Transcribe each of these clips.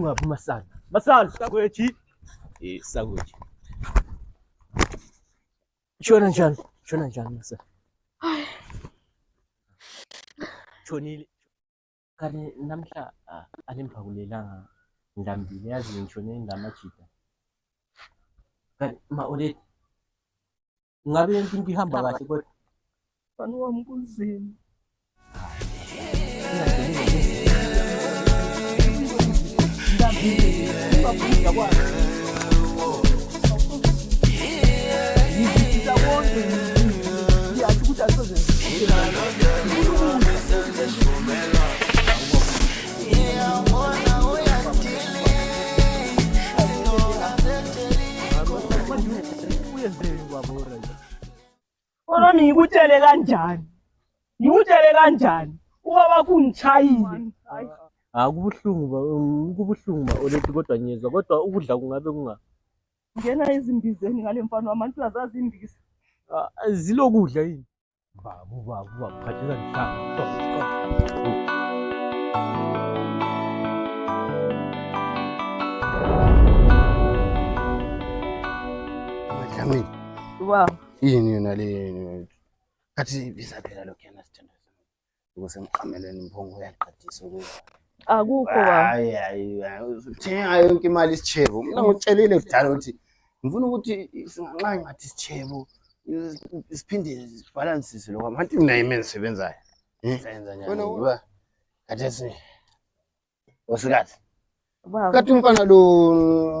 Ungaphi Masana? Masana sakwethi. Sakwethi. Shona njani? Shona njani Masana? Shonile. Kani namhla alimphawulelanga ngidambile yazi ngishone ngamajita. Kani ma-Olet. Ngabe yonke into ihamba kahle kodwa Bani wami kunzima. Wona ngikutshele kanjani? Ngikutshele kanjani? Ubaba kungichayile. Kubuhlungu ma-Olet kodwa ngiyezwa kodwa ukudla kungabe kunga Ngena ezimbizeni ngale mfana wabantu azazi imbiza. zilokudla yini? Baba phathela ngihlanga. Madlamini. Wow. Yini yona le kathi bisaphela lokho yana sithando ukusemqameleni imphongo uyaqedisa ukuza. Akukho baba. Hayi uthenga yonke imali isichebo. Mina ngitshelile kudala ukuthi ngifuna ukuthi singanxa ngathi isichebo siphinde sibalansise lokho manje mina yimi engisebenzayo. Senza njani ngoba kathi osikazi. Baba. Kathi umfana lo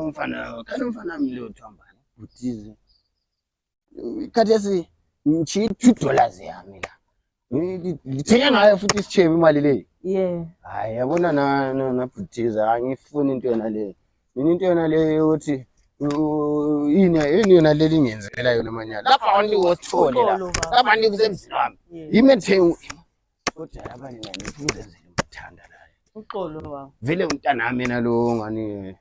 umfana mi lo thambana butize. Kathi ngichi $2 yami la. Ngithenga ngayo futhi isichebo imali le. Yeah. Hayi yabona na butiza angifuni into yona le. Mina into yona le ukuthi yini yona leli ngiyenzela yona manyala. Lapha abantu ngosithole la. Lapha abantu kusemzini wami. Yimi ethenga kodwa abanye nami ukuzenzela umthanda la. Uxolo baba. Vele umntana nami mina lo ngani.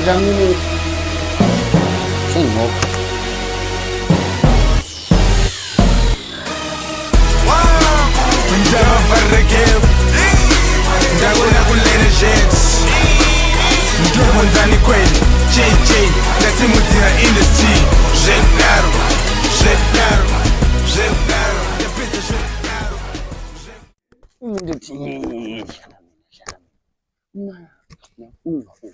Dlamini. Sengimoka. Njalo farrekeo Ndakona kulene jets Ndobonzani kweli JJ Nasimuzira industry Jetnaro Yapita Jetnaro Umuntu uthi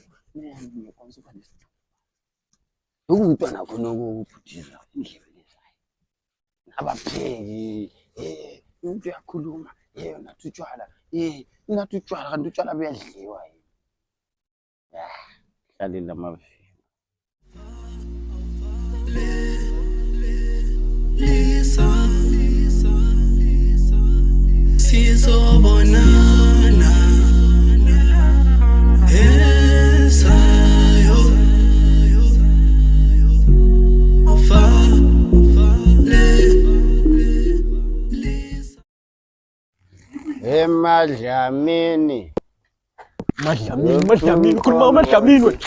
umntwana khona ukubhuthiza indlebe lezayo abapheki umuntu uyakhuluma nathi utshwala nathi utshwala kanti utshwala buyadliwa hlalile amavini Lisa sizobonana esayo Madlamini. Madlamini, khuluma Madlamini wena.